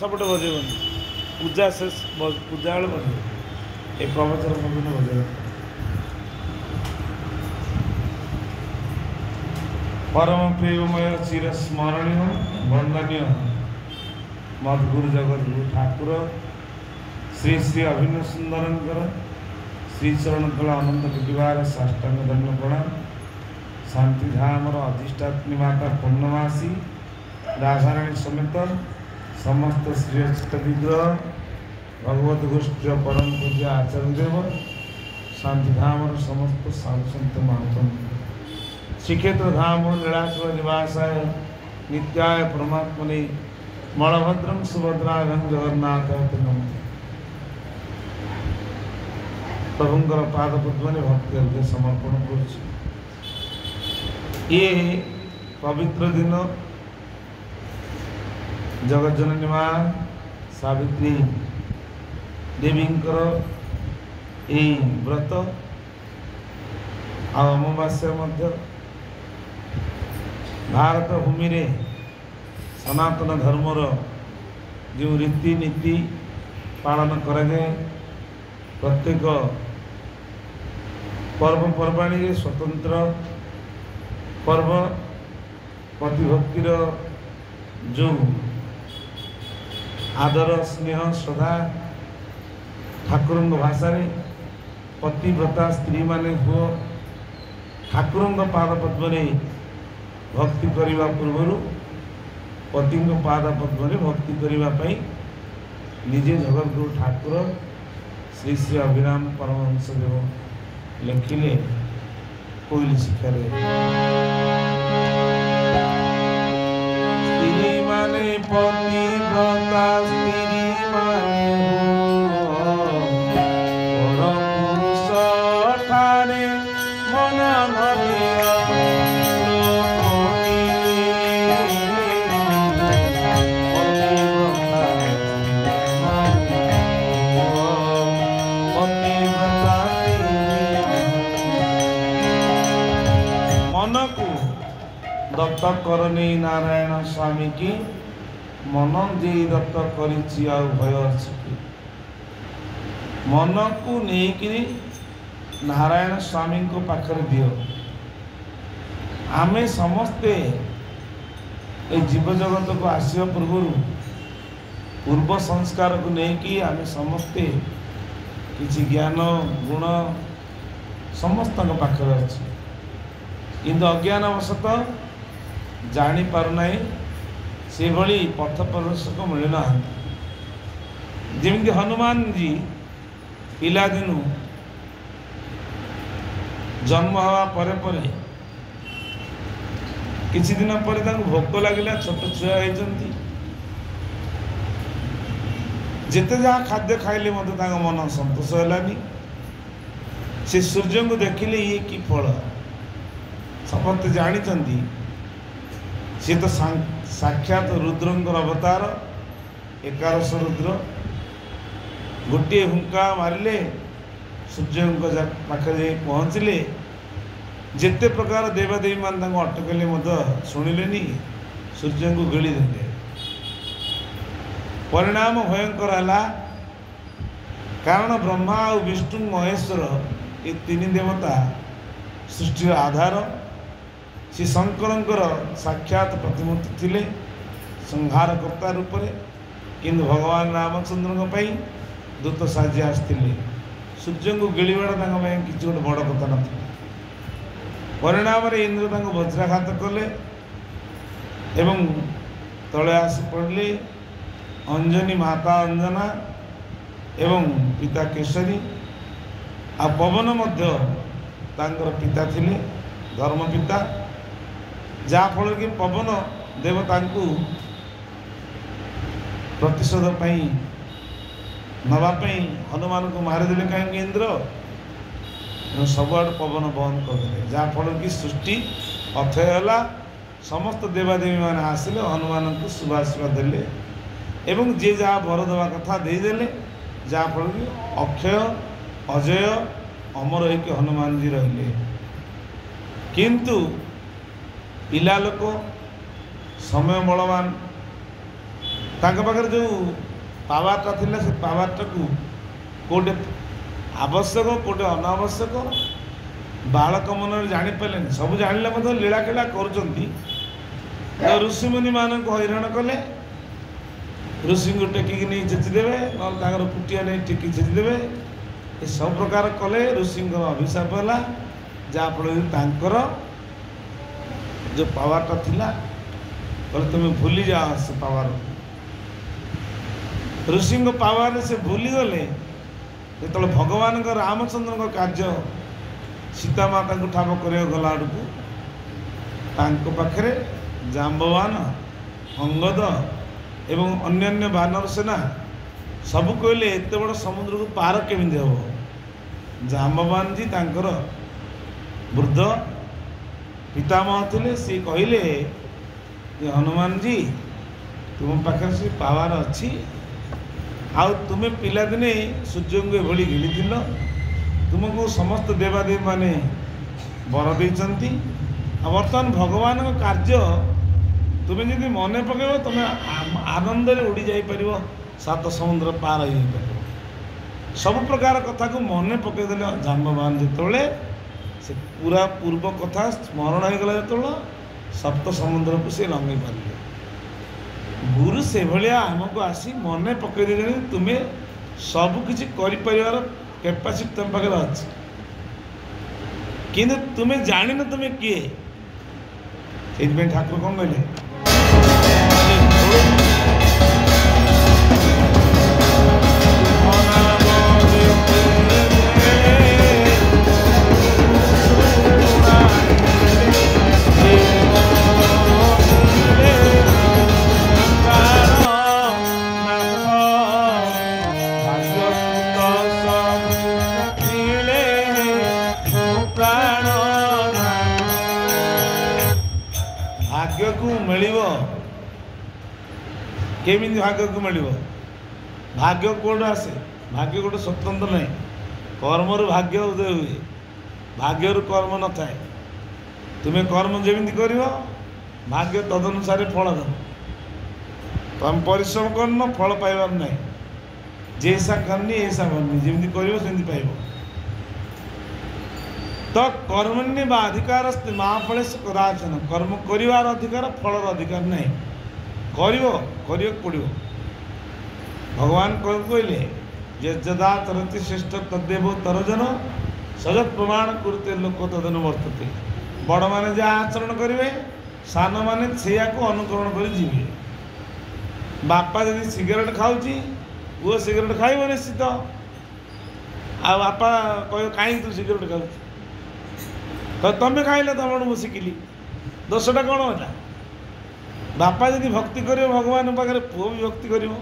सबटे बजेबनी पूजा शेष पूजा बेले बजे ये प्रवचन मध्य बजे परम प्रेममय चिर स्मरणीय वंदनीय मधुगुरु जगतगुरु ठाकुर श्री श्री अभिनव सुंदरंकर श्री चरण कला अनंत विवाह साष्टांग धन्य प्रणाम शांतिधाम अधिष्ठात्री माता पूर्णमासी राधाराणी समेत समस्त श्रेष्ठ विग्रह भगवत गोष्ठी परम पूज्य आचार्य देव शांतिधाम समस्त साधु सन्त महात्मा श्रीक्षेत्र धाम लीलाचल निवासाय नित्याय परमात्मने बलभद्रं सुभद्राभ्यां जगन्नाथ प्रभुंकर पाद पद्मने भक्ति हृदय समर्पण कर ये पवित्र दिन जगज्जननी माँ सावित्री देवींकर ये व्रत आ अमावास्या मध्य भारत भूमि रे सनातन धर्मर जो रीतिनीति पालन कराए प्रत्येक पर्वपर्वाणी रे स्वतंत्र पर्व प्रतिभक्तिर जो आदर स्नेह श्रद्धा ठाकुर भाषा पतिव्रता स्त्री माने हुआ ठाकुर पाद पद्म भक्ति करने पूर्व पति पाद पद्म भक्ति करने निजे जगतगुरु ठाकुर श्री श्री अभिराम परमहंस देव लिखिले कोइली शिक्षार स्त्री माने पतिव्रता स्त्री माने पुरुष ठारे मन दत्त करनी नारायण स्वामी की मन जे दत्त करिछि आ भय अछि मन को नेकरी नारायण स्वामी को पाखरे दियो आमे समस्ते ए जीव जगत को आसिया पूर्व संस्कार को नेकी आमे समस्ते किछि ज्ञान गुण समस्त पाखरे अछि किंतु अज्ञानवशतः जानी पारना से भली पथ प्रदर्शक मिलना जमी हनुमान जी पिला दिनु जन्म हवा परे परे किछि दिन पर भोक लगिला छोट छुआ होती जिते जहाँ खाद्य खाइले मन संतोष है से सूर्य को देखिले ये कि फल समस्त जानी सी तो साक्षात रुद्रंकर अवतार 1100 रुद्र गोटे हुंका मारे सूर्य पाखे पहुँचले जिते प्रकार देवादेवी मान अटकले शुणिले सूर्य को गिली देले परिणाम भयंकर है कारण ब्रह्मा और विष्णु महेश्वर ये तीन देवता सृष्टि आधार श्री शंकर साक्षात प्रतिमूर्ति थिले संहारकर्ता रूप में किंतु भगवान रामचंद्र दूत साजी आसते सूर्य को गिड़ाटा किसी गोटे बड़ कथा ना परिणाम इंद्र वज्राघात कले एवं तले आसी पड़े अंजनी माता अंजना एवं पिता केशरी आ पवन मध्य पिता थिले धर्म पिता जाफल कि पवन देवता प्रतिशोध नापी हनुमान को मारिदे कहीं इंद्र सबुआड़ पवन बंद करदे जाफल कि सृष्टि अथय है समस्त देवादेवी मान आसिले हनुमान को शुभाशीर्वाद देले एवं जे जहाँ वर देवा कथा देदेले जाफल कि अक्षय अजय अमर होकर हनुमान जी रहिले किंतु पिला लोक समय बलवान ତାଙ୍କ ପାଖରେ ଯେଉଁ ପାୱାରଟା ଥିଲା ସେ ପାୱାରଟାକୁ କେଉଁଠି ଆବଶ୍ୟକ କେଉଁଠି ଅନାବଶ୍ୟକ ବାଳକ ମନରେ ଜାଣିପାରିଲେନି। ସବୁ ଜାଣିଲେ ମଧ୍ୟ ଲୀଳାଖେଳା କରୁଛନ୍ତି। ଋଷିମୁନିମାନଙ୍କୁ ହଇରାଣ କଲେ, ଋଷିଙ୍କୁ ଟେକିକି ନେଇ ଛେଚିଦେବେ, ନହେଲେ ତାଙ୍କର ପୁଟିଆ ନେଇ ଟେକି ଛେଚିଦେବେ। ଏସବୁ ପ୍ରକାର କଲେ, ଋଷିଙ୍କର ଅଭିଶାପ ହେଲା। ଯାହାଫଳରେ ତାଙ୍କର ଯେଉଁ ପାୱାରଟା ଥିଲା କହିଲେ ତୁମେ ଭୁଲିଯାଅ ସେ ପାୱାର। ଋଷିଙ୍କ ପାୱାରରେ ସେ ଭୁଲିଗଲେ। ଯେତେବେଳେ ଭଗବାନଙ୍କ ରାମଚନ୍ଦ୍ରଙ୍କ କାର୍ଯ୍ୟ ସୀତାମାତାଙ୍କୁ ଠାବ କରିବାକୁ ଗଲା ଆଡ଼କୁ ତାଙ୍କ ପାଖରେ ଜାମ୍ବବାନ, ଅଙ୍ଗଦ ଏବଂ ଅନ୍ୟାନ୍ୟ ବାନର ସେନା ସବୁ କହିଲେ ଏତେ ବଡ଼ ସମୁଦ୍ରକୁ ପାର କେମିତି ହେବ। ଜାମ୍ବବାନଜୀ ତାଙ୍କର ବୃଦ୍ଧ ପିତାମହ ଥିଲେ, ସେ କହିଲେ ଯେ ହନୁମାନଜୀ ତୁମ ପାଖରେ ସେ ପାୱାର ଅଛି। ଆଉ ତୁମେ ପିଲାଦିନେ ସୂର୍ଯ୍ୟଙ୍କୁ ଏଭଳି ଗିଳିଥିଲ, ତୁମକୁ ସମସ୍ତ ଦେବାଦେବୀ ମାନେ ବର ଦେଇଛନ୍ତି। ଆଉ ବର୍ତ୍ତମାନ ଭଗବାନଙ୍କ କାର୍ଯ୍ୟ ତୁମେ ଯଦି ମନେ ପକାଇବ ତୁମେ ଆନନ୍ଦରେ ଉଡ଼ି ଯାଇପାରିବ, ସାତ ସମୁଦ୍ର ପାର ହେଇଯାଇପାରିବ। ସବୁ ପ୍ରକାର କଥାକୁ ମନେ ପକାଇଦେଲେ ଜାମ୍ବବାନ ଯେତେବେଳେ ସେ ପୁରା ପୂର୍ବ କଥା ସ୍ମରଣ ହେଇଗଲା, ଯେତେବେଳେ ସପ୍ତ ସମୁଦ୍ରକୁ ସେ ଲଙ୍ଗେଇ ପାରିଲେ। ଗୁରୁ ସେଭଳିଆ ଆମକୁ ଆସି ମନେ ପକାଇ ଦେଇଛନ୍ତି ତୁମେ ସବୁକିଛି କରିପାରିବାର କ୍ୟାପାସିଟି ତୁମ ପାଖରେ ଅଛି, କିନ୍ତୁ ତୁମେ ଜାଣିନ ତୁମେ କିଏ। ସେଇଥିପାଇଁ ଠାକୁର କ'ଣ କହିଲେ, ଭାଗ୍ୟକୁ ମିଳିବ କେମିତି? ଭାଗ୍ୟକୁ ମିଳିବ, ଭାଗ୍ୟ କେଉଁଠୁ ଆସେ? ଭାଗ୍ୟ ଗୋଟେ ସ୍ୱତନ୍ତ୍ର ନାହିଁ। କର୍ମରୁ ଭାଗ୍ୟ ଉଦୟ ହୁଏ, ଭାଗ୍ୟରୁ କର୍ମ ନଥାଏ। ତୁମେ କର୍ମ ଯେମିତି କରିବ ଭାଗ୍ୟ ତଦନୁସାରେ ଫଳ ଦେବ। ତୁମେ ପରିଶ୍ରମ କରିନ, ଫଳ ପାଇବାର ନାହିଁ। ଯେସା କରନି ଏସା ବନି, ଯେମିତି କରିବ ସେମିତି ପାଇବ। ତ କର୍ମଣ୍ୟ ବା ଅଧିକାର ମା ଫଳେ ସେ କଦାଚନ, କର୍ମ କରିବାର ଅଧିକାର, ଫଳର ଅଧିକାର ନାହିଁ। କରିବାକୁ ପଡ଼ିବ। ଭଗବାନ କହିଲେ ଯେ ଯଦା ତରତି ଶ୍ରେଷ୍ଠ ତଦେବ ତରଜନ ସଜତ ପ୍ରମାଣ କରୁତେ ଲୋକ ତଦନ ବର୍ତ୍ତତେ। ବଡ଼ମାନେ ଯାହା ଆଚରଣ କରିବେ ସାନମାନେ ସେଇଆକୁ ଅନୁକରଣ କରି ଯିବେ। ବାପା ଯଦି ସିଗାରେଟ୍ ଖାଉଛି, ପୁଅ ସିଗାରେଟ୍ ଖାଇବ ନିଶ୍ଚିତ। ଆଉ ବାପା କହିବ କାହିଁକି ତୁ ସିଗାରେଟ୍ ଖାଉଛୁ? ତମେ ଖାଇଲେ ତମଠୁ ମୁଁ ଶିଖିଲି, ଦୋଷଟା କ'ଣ ହେଲା? ବାପା ଯଦି ଭକ୍ତି କରିବ ଭଗବାନଙ୍କ ପାଖରେ, ପୁଅ ବି ଭକ୍ତି କରିବ।